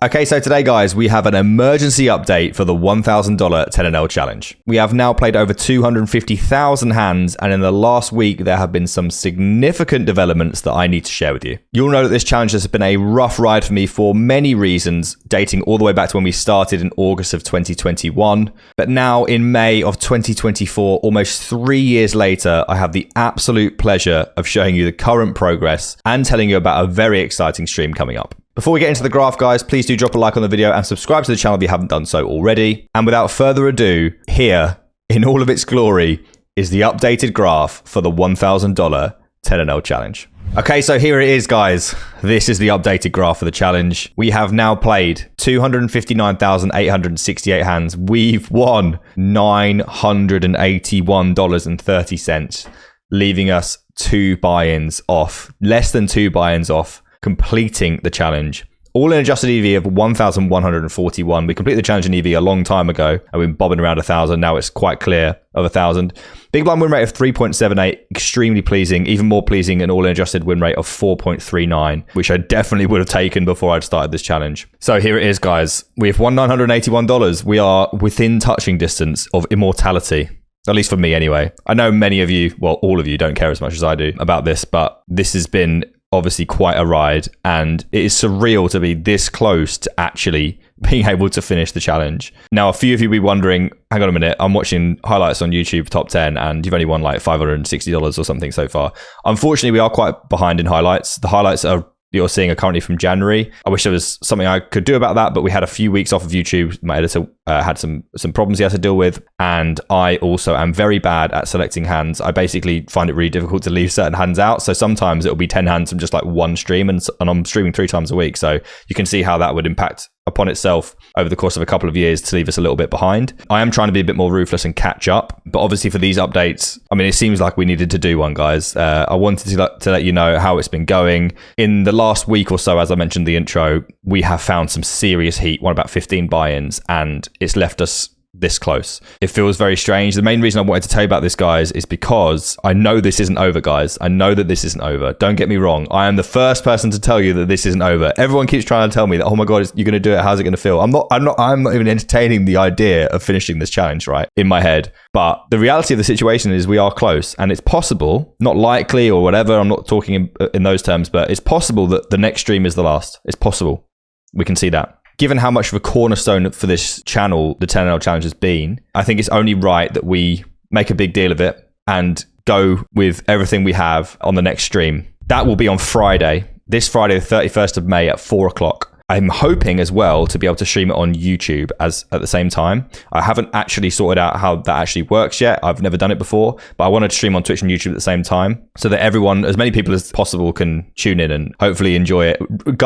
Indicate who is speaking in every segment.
Speaker 1: Okay, so today, guys, we have an emergency update for the $1,000 10NL challenge. We have now played over 250,000 hands, and in the last week, there have been some significant developments that I need to share with you. You'll know that this challenge has been a rough ride for me for many reasons, dating all the way back to when we started in August of 2021. But now, in May of 2024, almost 3 years later, I have the absolute pleasure of showing you the current progress and telling you about a very exciting stream coming up. Before we get into the graph, guys, please do drop a like on the video and subscribe to the channel if you haven't done so already. And without further ado, here, in all of its glory, is the updated graph for the $1,000 10NL challenge. Okay, so here it is, guys. This is the updated graph for the challenge. We have now played 259,868 hands. We've won $981.30, leaving us 2 buy-ins off, less than 2 buy-ins off completing the challenge. All in adjusted EV of 1,141. We completed the challenge in EV a long time ago, and we've been bobbing around 1,000. Now it's quite clear of 1,000. Big blind win rate of 3.78, extremely pleasing. Even more pleasing, an all-in adjusted win rate of 4.39, which I definitely would have taken before I'd started this challenge. So here it is, guys. We've won $981. We are within touching distance of immortality. At least for me, anyway. I know many of you, well, all of you don't care as much as I do about this, but this has been obviously quite a ride, and it is surreal to be this close to actually being able to finish the challenge. Now, a few of you will be wondering, hang on a minute, I'm watching highlights on YouTube top 10 and you've only won like $560 or something so far. Unfortunately, we are quite behind in highlights. The highlights you're seeing are currently from January. I wish there was something I could do about that, but we had a few weeks off of YouTube. My editor had some problems he had to deal with, and I also am very bad at selecting hands. I basically find it really difficult to leave certain hands out. So sometimes it'll be 10 hands from just like one stream, and I'm streaming 3 times a week. So you can see how that would impact upon itself over the course of a couple of years to leave us a little bit behind. I am trying to be a bit more ruthless and catch up, but obviously for these updates, I mean, it seems like we needed to do one, guys. I wanted to let you know how it's been going. In the last week or so, as I mentioned in the intro, we have found some serious heat, won about 15 buy-ins, and it's left us this close. It feels very strange. The main reason I wanted to tell you about this, guys, is because I know this isn't over, guys. I know that this isn't over. Don't get me wrong. I am the first person to tell you that this isn't over. Everyone keeps trying to tell me that, oh my God, you're going to do it. How's it going to feel? I'm not even entertaining the idea of finishing this challenge, right, in my head. But the reality of the situation is we are close, and it's possible, not likely or whatever. I'm not talking in those terms, but it's possible that the next stream is the last. It's possible. We can see that. Given how much of a cornerstone for this channel the 10NL challenge has been, I think it's only right that we make a big deal of it and go with everything we have on the next stream. That will be on Friday, this Friday, the 31st of May at 4 o'clock. I'm hoping as well to be able to stream it on YouTube at the same time. I haven't actually sorted out how that actually works yet. I've never done it before, but I wanted to stream on Twitch and YouTube at the same time so that everyone, as many people as possible, can tune in and hopefully enjoy it.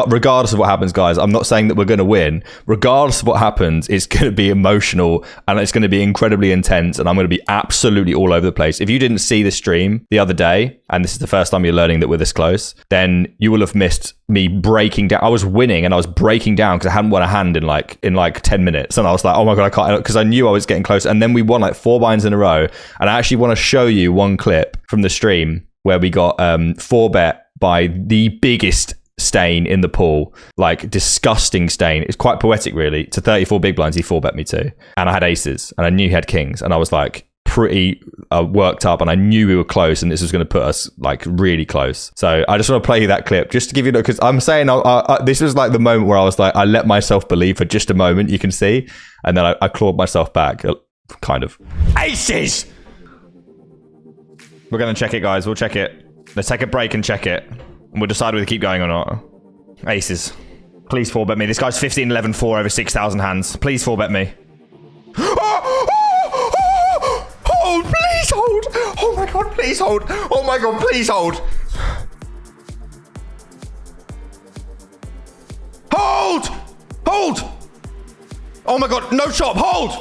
Speaker 1: Regardless of what happens, guys, I'm not saying that we're going to win. Regardless of what happens, it's going to be emotional and it's going to be incredibly intense, and I'm going to be absolutely all over the place. If you didn't see the stream the other day, and this is the first time you're learning that we're this close, then you will have missed me breaking down. I was winning and I was breaking down because I hadn't won a hand in like 10 minutes, and I was like, oh my God, I can't, because I knew I was getting close. And then we won like 4 binds in a row, and I actually want to show you one clip from the stream where we got 4-bet by the biggest stain in the pool, like disgusting stain. It's quite poetic, really. To 34 big blinds, he 4-bet me too, and I had aces and I knew he had kings, and I was like pretty worked up, and I knew we were close, and this was going to put us like really close. So I just want to play you that clip just to give you, because I'm saying this was like the moment where I was like, I let myself believe for just a moment, you can see, and then I clawed myself back, kind of. Aces! We're going to check it, guys. We'll check it. Let's take a break and check it, and we'll decide whether to keep going or not. Aces. Please 4-bet me. This guy's 15-11-4 over 6,000 hands. Please 4-bet me. Oh, please hold. Oh my God, please hold. Oh my God, please hold. Hold! Hold! Oh my God, no chop, hold!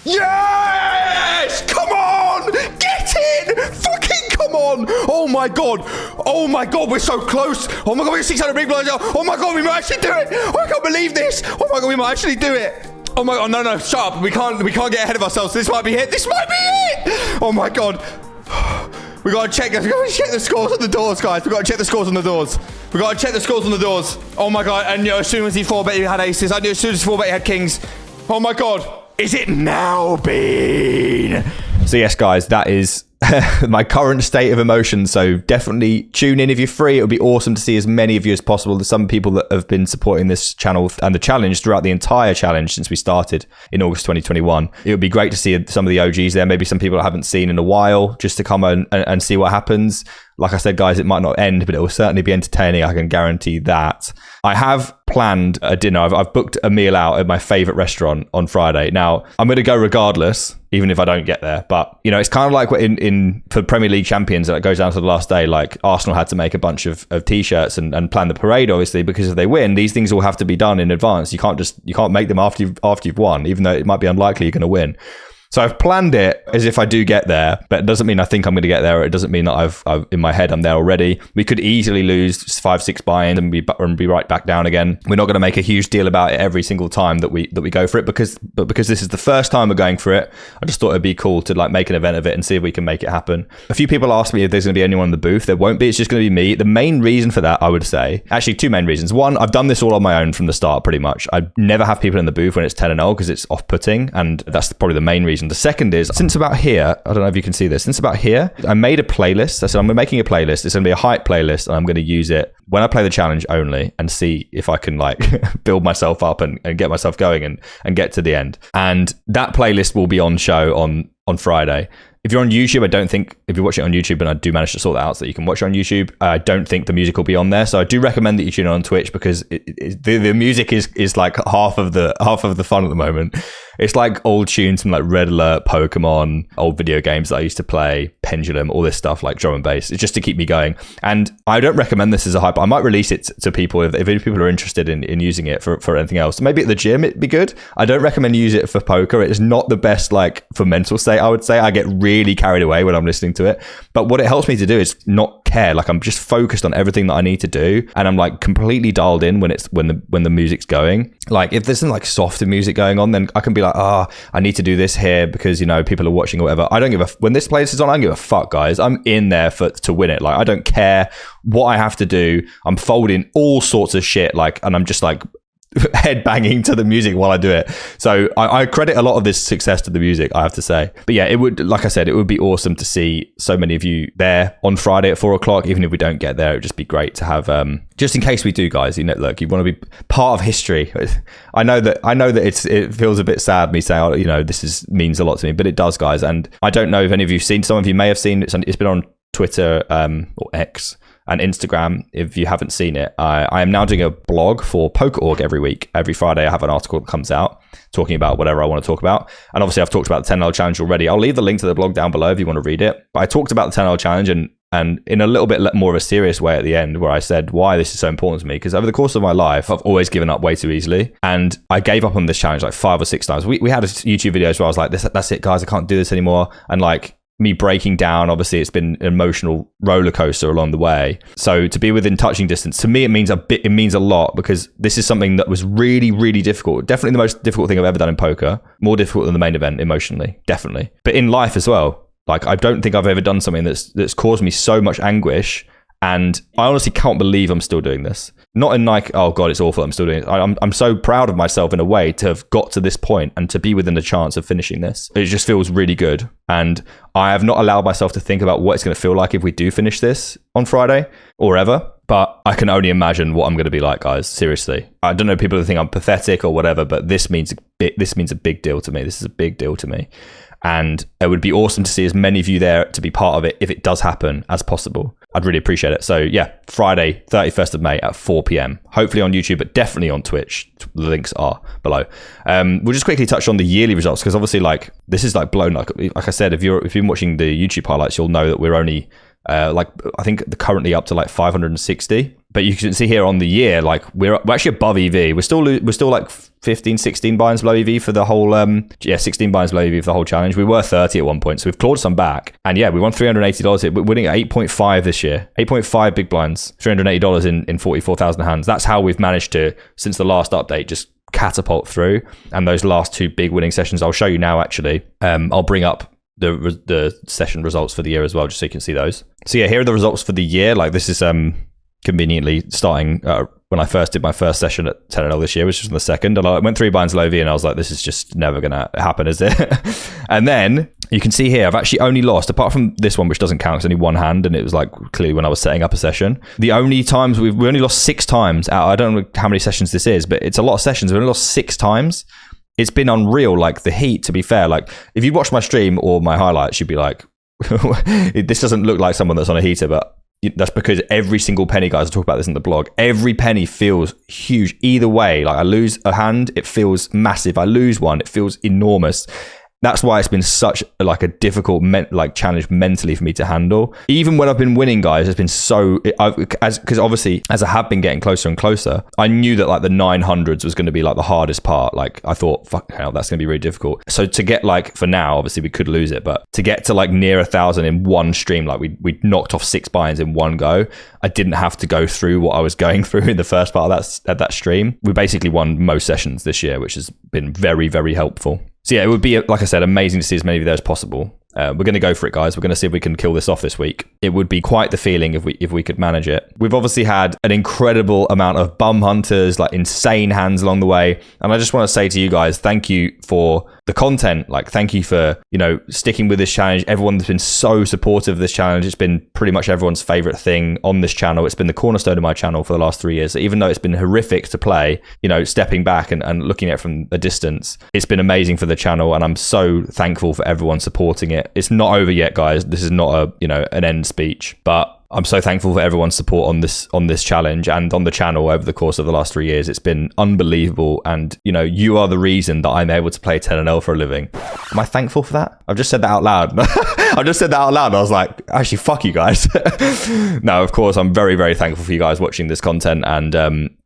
Speaker 1: Yes! Come on! Get in! Fucking come on! Oh my God! Oh my God, we're so close! Oh my God, we're 600 big blinds out! Oh my God, we might actually do it! Oh, I can't believe this! Oh my God, we might actually do it! Oh my God, no, shut up. We can't get ahead of ourselves. This might be it. This might be it! Oh my God. We gotta check the scores on the doors, guys. We gotta check the scores on the doors. We got to check the scores on the doors. Oh my God. And as soon as he 4-bet, he had aces. I knew as soon as he 4-bet, he had kings. Oh my God. Is it now, Bean? So yes, guys, that is my current state of emotion. So definitely tune in if you're free. It would be awesome to see as many of you as possible. There's some people that have been supporting this channel and the challenge throughout the entire challenge since we started in August 2021. It would be great to see some of the OGs there, maybe some people I haven't seen in a while, just to come and see what happens. Like I said, guys, it might not end, but it will certainly be entertaining. I can guarantee that. I have planned a dinner. I've booked a meal out at my favorite restaurant on Friday. Now, I'm going to go regardless, even if I don't get there. But, you know, it's kind of like for Premier League champions, that it goes down to the last day. Like Arsenal had to make a bunch of T-shirts and plan the parade, obviously, because if they win, these things all have to be done in advance. You can't make them after you've won, even though it might be unlikely you're going to win. So I've planned it as if I do get there, but it doesn't mean I think I'm going to get there. Or it doesn't mean that I've in my head I'm there already. We could easily lose 5-6 buy-ins and be right back down again. We're not going to make a huge deal about it every single time that we go for it, because this is the first time we're going for it. I just thought it'd be cool to like make an event of it and see if we can make it happen. A few people asked me if there's going to be anyone in the booth. There won't be. It's just going to be me. The main reason for that, I would say, actually two main reasons. One, I've done this all on my own from the start, pretty much. I never have people in the booth when it's 10-0 because it's off-putting, and that's probably the main reason. The second is, since about here, I don't know if you can see this, since about here, I made a playlist. I said, I'm making a playlist. It's going to be a hype playlist, and I'm going to use it when I play the challenge only and see if I can like build myself up and get myself going and get to the end. And that playlist will be on show on Friday. If you're on YouTube, I don't think, if you're watching it on YouTube, and I do manage to sort that out so that you can watch it on YouTube, I don't think the music will be on there. So I do recommend that you tune in on Twitch, because the music is like half of the fun at the moment. It's like old tunes from like Red Alert, Pokemon, old video games that I used to play, Pendulum, all this stuff, like drum and bass. It's just to keep me going. And I don't recommend this as a hype. I might release it to people if people are interested in using it for anything else. Maybe at the gym it'd be good. I don't recommend you use it for poker. It's not the best like for mental state, I would say. I get really carried away when I'm listening to it. But what it helps me to do is not care. Like I'm just focused on everything that I need to do, and I'm like completely dialed in when the music's going. Like if there's some like softer music going on, then I can be like, I need to do this here because, you know, people are watching or whatever. I don't give when this playlist is on, I don't give a fuck, guys. I'm in there to win it. Like I don't care what I have to do. I'm folding all sorts of shit, like, and I'm just like head banging to the music while I do it. So I credit a lot of this success to the music, I have to say. But yeah, it would, like I said, it would be awesome to see so many of you there on Friday at 4:00. Even if we don't get there, it would just be great to have, just in case we do, guys. You know, look, you want to be part of history. I know that it feels a bit sad me saying, you know, means a lot to me, but it does, guys. And I don't know if any of you've seen. Some of you may have seen it. It's been on Twitter or X and Instagram. If you haven't seen it, I am now doing a blog for Poker.org every week. Every Friday I have an article that comes out talking about whatever I want to talk about. And obviously I've talked about the 10L challenge already. I'll leave the link to the blog down below if you want to read it. But I talked about the 10L challenge and in a little bit more of a serious way at the end, where I said why this is so important to me, because over the course of my life, I've always given up way too easily. And I gave up on this challenge like 5 or 6 times. We had a YouTube videos where I was like, that's it, guys, I can't do this anymore. And like, me breaking down, obviously it's been an emotional roller coaster along the way. So to be within touching distance, to me it means a lot, because this is something that was really, really difficult. Definitely the most difficult thing I've ever done in poker. More difficult than the main event emotionally, definitely. But in life as well. Like I don't think I've ever done something that's caused me so much anguish. And I honestly can't believe I'm still doing this. Not in like, oh God, it's awful, I'm still doing it. I'm so proud of myself in a way to have got to this point and to be within a chance of finishing this. It just feels really good. And I have not allowed myself to think about what it's going to feel like if we do finish this on Friday or ever. But I can only imagine what I'm going to be like, guys. Seriously. I don't know, people think I'm pathetic or whatever, but this means a big deal to me. This is a big deal to me. And it would be awesome to see as many of you there to be part of it if it does happen as possible. I'd really appreciate it. So yeah, Friday, 31st of May at 4 p.m. Hopefully on YouTube, but definitely on Twitch. The links are below. We'll just quickly touch on the yearly results, because obviously like this is like blown. Like I said, if you've been watching the YouTube highlights, you'll know that we're only I think currently up to like 560. But you can see here on the year, like we're actually above EV. We're still like 15, 16 buy-ins below EV for the whole 16 buy-ins below EV for the whole challenge. We were 30 at one point, so we've clawed some back. And yeah, we won $380 here. We're winning at 8.5 this year. 8.5 big blinds, $380 in 44,000 hands. That's how we've managed to, since the last update, just catapult through. And those last 2 big winning sessions, I'll show you now actually. I'll bring up the session results for the year as well, just so you can see those. So yeah, here are the results for the year. Like this is conveniently starting when I first did my first session at 10NL this year, which was on the 2nd. And I went 3 buy-ins low V, and I was like, this is just never going to happen, is it? And then you can see here, I've actually only lost, apart from this one, which doesn't count, it's only one hand, and it was like clearly when I was setting up a session. The only times we only lost 6 times out. I don't know how many sessions this is, but it's a lot of sessions. We only lost 6 times. It's been unreal. Like the heat, to be fair, like if you watch my stream or my highlights, you'd be like, this doesn't look like someone that's on a heater, but that's because every single penny, guys, I talk about this in the blog, every penny feels huge either way. Like I lose a hand, it feels massive. I lose one, it feels enormous. That's why it's been such like a difficult challenge mentally for me to handle. Even when I've been winning, guys, it's been so, because obviously as I have been getting closer and closer, I knew that like the 900s was going to be like the hardest part. Like I thought, fuck hell, that's going to be really difficult. So to get like, for now, obviously we could lose it, but to get to like near 1,000 in one stream, like we knocked off 6 buy-ins in one go. I didn't have to go through what I was going through in the first part of that stream. We basically won most sessions this year, which has been very, very helpful. So yeah, it would be, like I said, amazing to see as many of you there as possible. We're going to go for it, guys. We're going to see if we can kill this off this week. It would be quite the feeling if we could manage it. We've obviously had an incredible amount of bum hunters, like insane hands along the way. And I just want to say to you guys, thank you for the content. Like, thank you for, sticking with this challenge. Everyone's been so supportive of this challenge. It's been pretty much everyone's favorite thing on this channel. It's been the cornerstone of my channel for the last 3 years. So even though it's been horrific to play, stepping back and looking at it from a distance, it's been amazing for the channel. And I'm so thankful for everyone supporting it. It's not over yet, guys. This is not an end speech, but I'm so thankful for everyone's support on this challenge and on the channel over the course of the last 3 years. It's been unbelievable. And, you are the reason that I'm able to play 10NL for a living. Am I thankful for that? I've just said that out loud. I just said that out loud. I was like, actually, fuck you guys. No, of course, I'm very, very thankful for you guys watching this content. And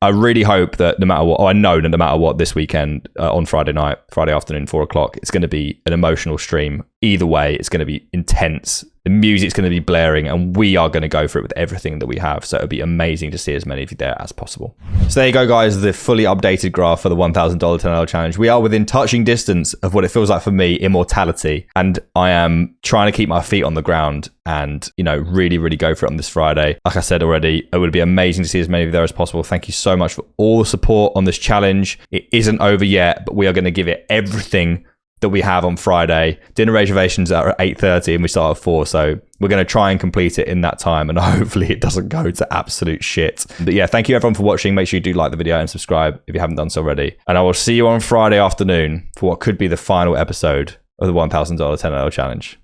Speaker 1: I really hope that no matter what, I know that no matter what this weekend on Friday afternoon, 4 o'clock, it's going to be an emotional stream. Either way, it's going to be intense. The music's going to be blaring, and we are going to go for it with everything that we have. So it'll be amazing to see as many of you there as possible. So there you go, guys. The fully updated graph for the $1,000 10NL challenge. We are within touching distance of what it feels like for me, immortality. And I am trying to keep my feet on the ground and, really, really go for it on this Friday. Like I said already, it would be amazing to see as many of you there as possible. Thank you so much for all the support on this challenge. It isn't over yet, but we are going to give it everything that we have on Friday. Dinner reservations are at 8:30 and we start at 4, so we're going to try and complete it in that time, and hopefully it doesn't go to absolute shit. But yeah, thank you everyone for watching. Make sure you do like the video and subscribe if you haven't done so already, and I will see you on Friday afternoon for what could be the final episode of the $1,000 10NL challenge.